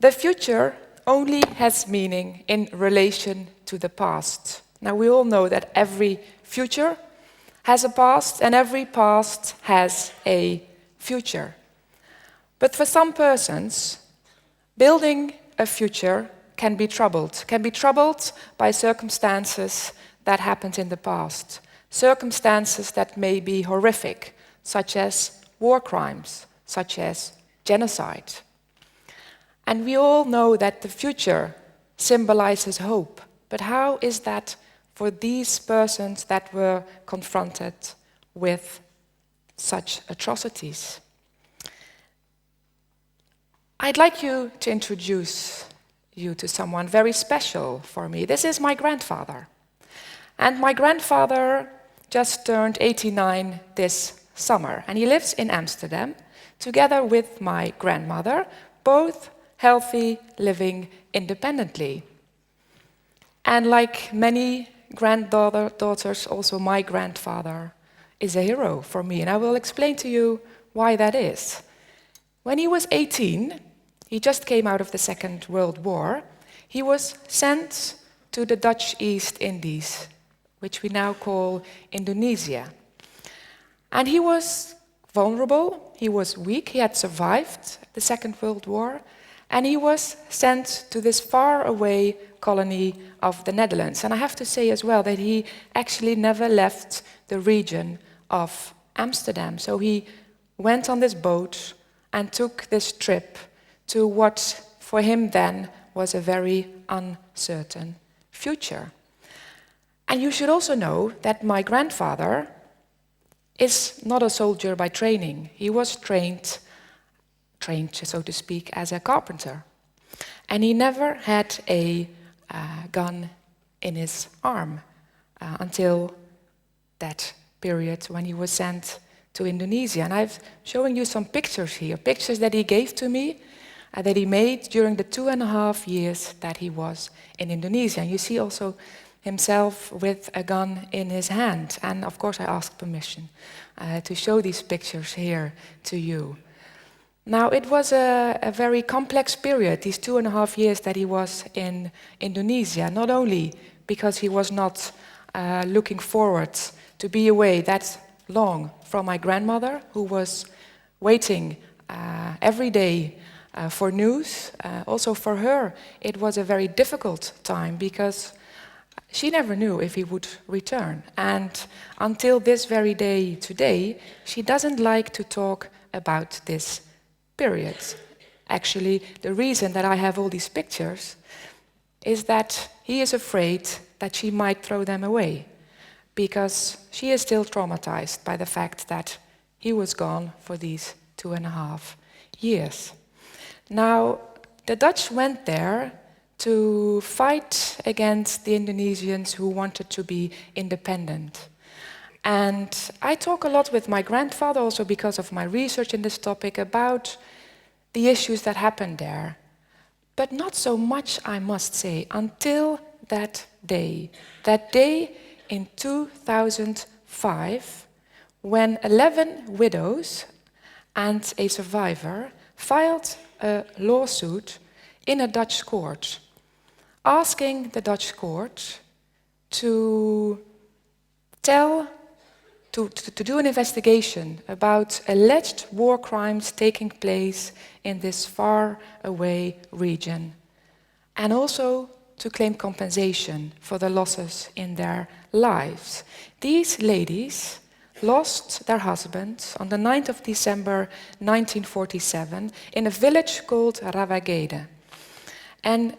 The future only has meaning in relation to the past. Now, we all know that every future has a past and every past has a future. But for some persons, building a future can be troubled by circumstances that happened in the past, circumstances that may be horrific, such as war crimes, such as genocide. And we all know that the future symbolizes hope. But how is that for these persons that were confronted with such atrocities? I'd like to introduce you to someone very special for me. This is my grandfather. And my grandfather just turned 89 this summer. And he lives in Amsterdam, together with my grandmother, both healthy, living independently. And like many granddaughters, also my grandfather is a hero for me. And I will explain to you why that is. When he was 18, he just came out of the Second World War, he was sent to the Dutch East Indies, which we now call Indonesia. And he was vulnerable, he was weak, he had survived the Second World War, and he was sent to this faraway colony of the Netherlands. And I have to say as well that he actually never left the region of Amsterdam. So he went on this boat and took this trip to what for him then was a very uncertain future. And you should also know that my grandfather is not a soldier by training. He was trained, so to speak, as a carpenter. And he never had a gun in his arm until that period when he was sent to Indonesia. And I'm showing you some pictures here, pictures that he gave to me, that he made during the 2.5 years that he was in Indonesia. And you see also himself with a gun in his hand. And of course I asked permission to show these pictures here to you. Now it was a very complex period, these 2.5 years that he was in Indonesia, not only because he was not looking forward to be away that long from my grandmother, who was waiting every day for news. Also for her, it was a very difficult time because she never knew if he would return. And until this very day today, she doesn't like to talk about this period. Actually, the reason that I have all these pictures is that he is afraid that she might throw them away, because she is still traumatized by the fact that he was gone for these 2.5 years. Now, the Dutch went there to fight against the Indonesians who wanted to be independent. And I talk a lot with my grandfather, also because of my research in this topic, about the issues that happened there. But not so much, I must say, until that day in 2005, when 11 widows and a survivor filed a lawsuit in a Dutch court, asking the Dutch court to do an investigation about alleged war crimes taking place in this far-away region, and also to claim compensation for the losses in their lives. These ladies lost their husbands on the 9th of December 1947 in a village called Ravagede. And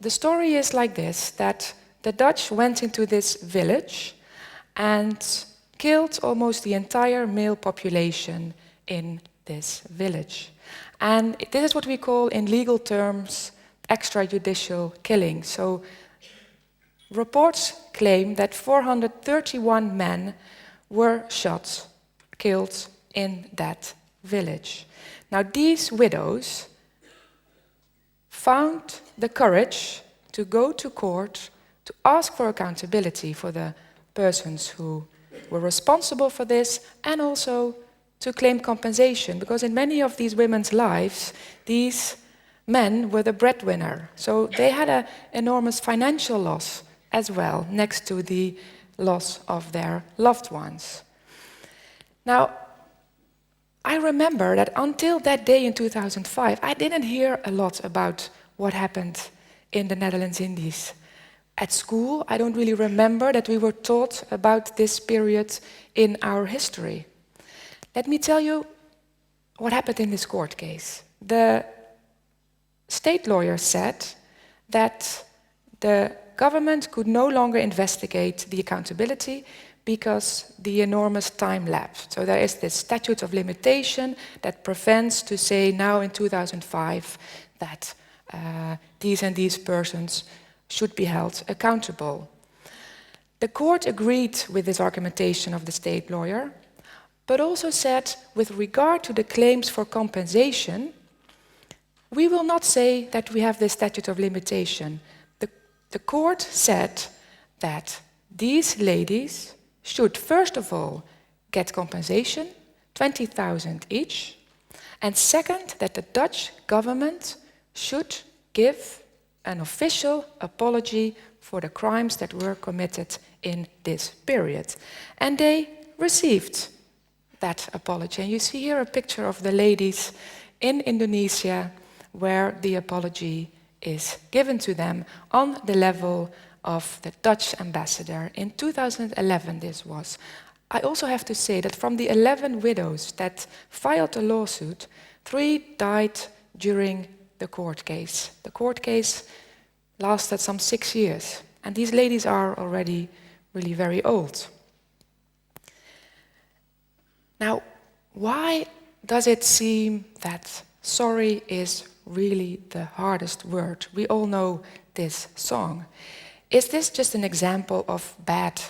the story is like this, that the Dutch went into this village and killed almost the entire male population in this village. And this is what we call, in legal terms, extrajudicial killing. So reports claim that 431 men were shot, killed in that village. Now these widows found the courage to go to court to ask for accountability for the persons who were responsible for this, and also to claim compensation, because in many of these women's lives, these men were the breadwinner. So they had an enormous financial loss as well, next to the loss of their loved ones. Now, I remember that until that day in 2005, I didn't hear a lot about what happened in the Netherlands Indies. At school, I don't really remember that we were taught about this period in our history. Let me tell you what happened in this court case. The state lawyer said that the government could no longer investigate the accountability because the enormous time lapse. So there is this statute of limitation that prevents to say now in 2005 that these and these persons should be held accountable. The court agreed with this argumentation of the state lawyer, but also said, with regard to the claims for compensation, we will not say that we have this statute of limitation. The court said that these ladies should, first of all, get compensation, 20,000 each, and second, that the Dutch government should give an official apology for the crimes that were committed in this period. And they received that apology. And you see here a picture of the ladies in Indonesia where the apology is given to them on the level of the Dutch ambassador. In 2011 this was. I also have to say that from the 11 widows that filed the lawsuit, 3 died during the court case. The court case lasted some 6 years, and these ladies are already really very old. Now, why does it seem that sorry is really the hardest word? We all know this song. Is this just an example of bad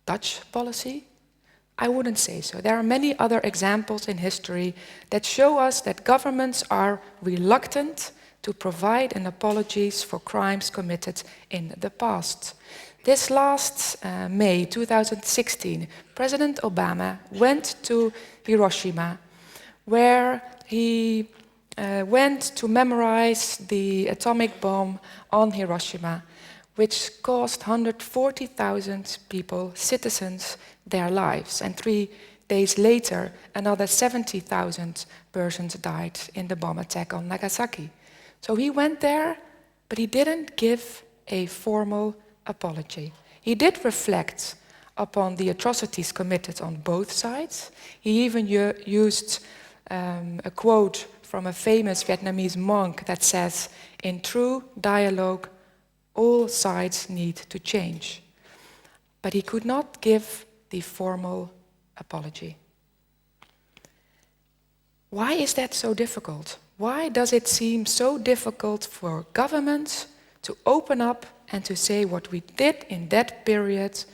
Dutch policy? I wouldn't say so. There are many other examples in history that show us that governments are reluctant to provide an apologies for crimes committed in the past. This last May 2016, President Obama went to Hiroshima, where he went to memorize the atomic bomb on Hiroshima, which cost 140,000 people, citizens, their lives. And 3 days later, another 70,000 persons died in the bomb attack on Nagasaki. So he went there, but he didn't give a formal apology. He did reflect upon the atrocities committed on both sides. He even used a quote from a famous Vietnamese monk that says, "In true dialogue, all sides need to change." But he could not give the formal apology. Why is that so difficult? Why does it seem so difficult for governments to open up and to say what we did in that period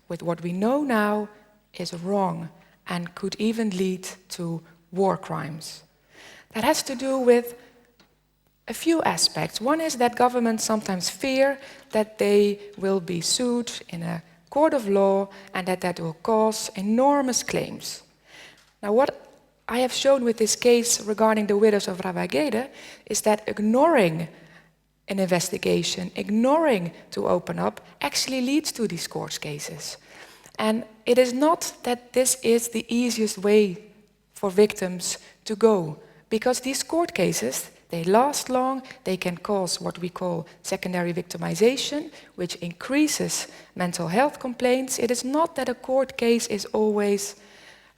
with what we know now is wrong and could even lead to war crimes? That has to do with a few aspects. One is that governments sometimes fear that they will be sued in a court of law and that will cause enormous claims. Now, what I have shown with this case regarding the widows of Rawagede is that ignoring an investigation, ignoring to open up, actually leads to these court cases. And it is not that this is the easiest way for victims to go, because these court cases, they last long, they can cause what we call secondary victimization, which increases mental health complaints. It is not that a court case is always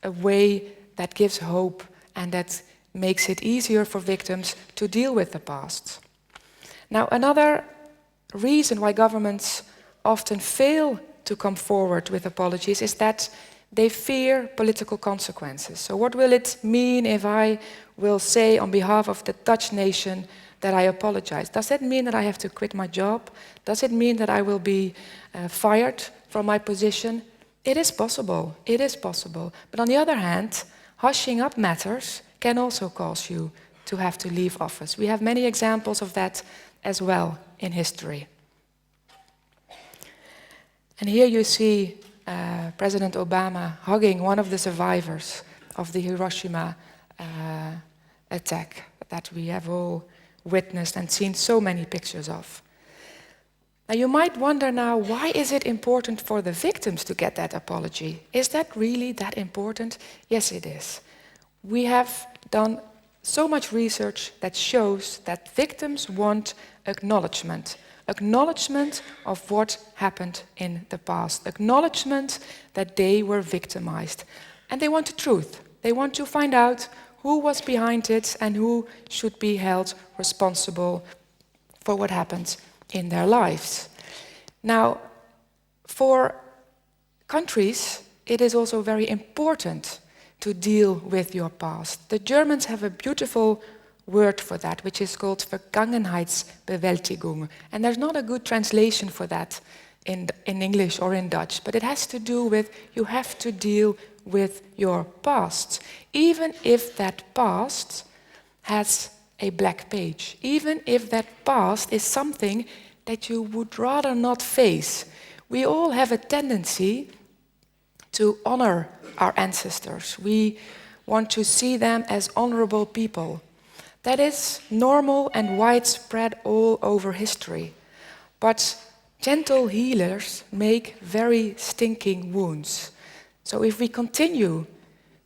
a way that gives hope and that makes it easier for victims to deal with the past. Now, another reason why governments often fail to come forward with apologies is that they fear political consequences. So what will it mean if I will say on behalf of the Dutch nation that I apologize? Does that mean that I have to quit my job? Does it mean that I will be fired from my position? It is possible, it is possible. But on the other hand, hushing up matters can also cause you to have to leave office. We have many examples of that as well in history. And here you see President Obama hugging one of the survivors of the Hiroshima attack that we have all witnessed and seen so many pictures of. Now you might wonder now, why is it important for the victims to get that apology? Is that really that important? Yes, it is. We have done so much research that shows that victims want acknowledgement. Acknowledgement of what happened in the past. Acknowledgement that they were victimized. And they want the truth. They want to find out who was behind it and who should be held responsible for what happened in their lives. Now, for countries, it is also very important to deal with your past. The Germans have a beautiful word for that, which is called Vergangenheitsbewältigung. And there's not a good translation for that in English or in Dutch, but it has to do with you have to deal with your past, even if that past has a black page, even if that past is something that you would rather not face. We all have a tendency to honor our ancestors. We want to see them as honorable people. That is normal and widespread all over history. But gentle healers make very stinking wounds. So if we continue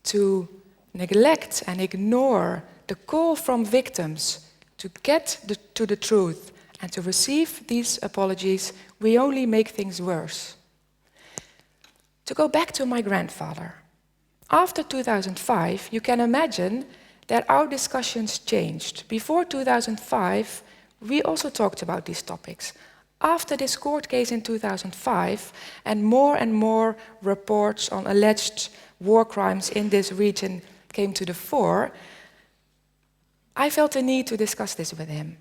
to neglect and ignore the call from victims to get to the truth and to receive these apologies, we only make things worse. To go back to my grandfather, after 2005, you can imagine that our discussions changed. Before 2005, we also talked about these topics. After this court case in 2005, and more reports on alleged war crimes in this region came to the fore, I felt the need to discuss this with him.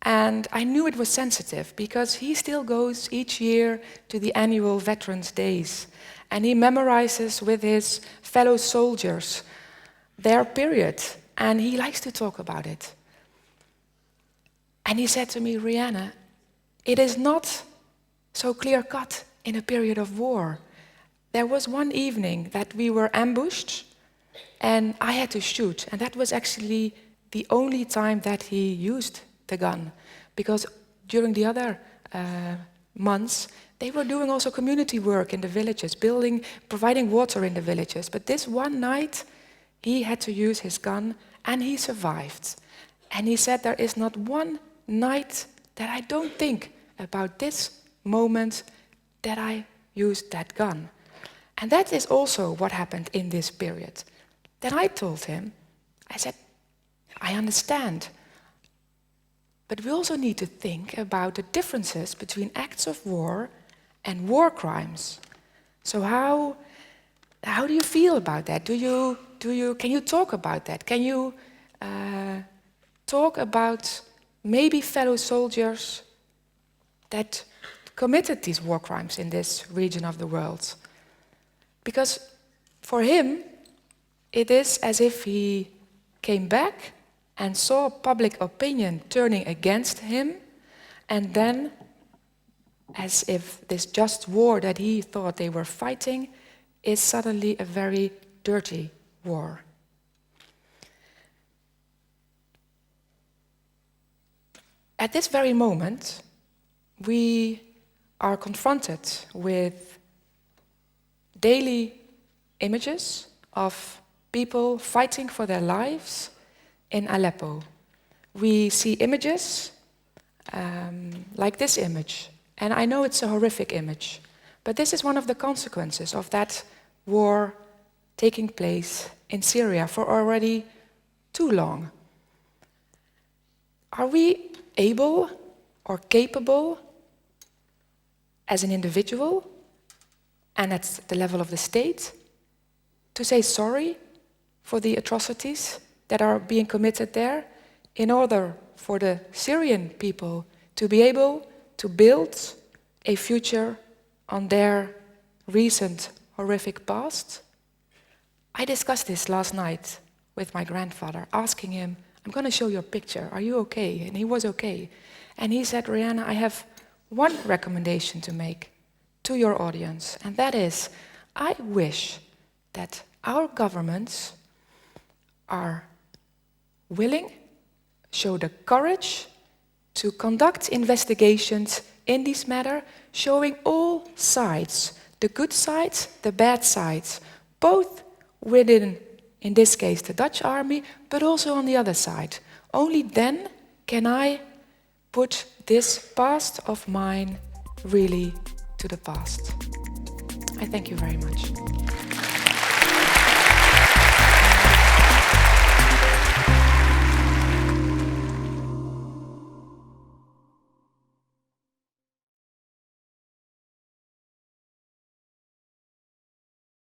And I knew it was sensitive, because he still goes each year to the annual Veterans Days. And he memorizes with his fellow soldiers their period. And he likes to talk about it. And he said to me, Rianne, it is not so clear-cut in a period of war. There was one evening that we were ambushed, and I had to shoot. And that was actually the only time that he used the gun. Because during the other months, they were doing also community work in the villages, providing water in the villages. But this one night, he had to use his gun, and he survived. And he said, there is not one night that I don't think about this moment that I used that gun. And that is also what happened in this period. Then I told him, I said, I understand. But we also need to think about the differences between acts of war and war crimes. So how do you feel about that? Can you talk about that? Can you talk about maybe fellow soldiers that committed these war crimes in this region of the world? Because for him, it is as if he came back and saw public opinion turning against him, and then, as if this just war that he thought they were fighting is suddenly a very dirty war. At this very moment, we are confronted with daily images of people fighting for their lives in Aleppo. We see images like this image, and I know it's a horrific image, but this is one of the consequences of that war taking place in Syria for already too long. Are we able or capable as an individual and at the level of the state to say sorry for the atrocities that are being committed there in order for the Syrian people to be able to build a future on their recent horrific past? I discussed this last night with my grandfather, asking him, I'm going to show you a picture, are you okay? And he was okay. And he said, Rianne, I have one recommendation to make to your audience, and that is, I wish that our governments are willing, show the courage to conduct investigations in this matter, showing all sides, the good sides, the bad sides, both within, in this case, the Dutch army, but also on the other side. Only then can I put this past of mine really to the past. I thank you very much.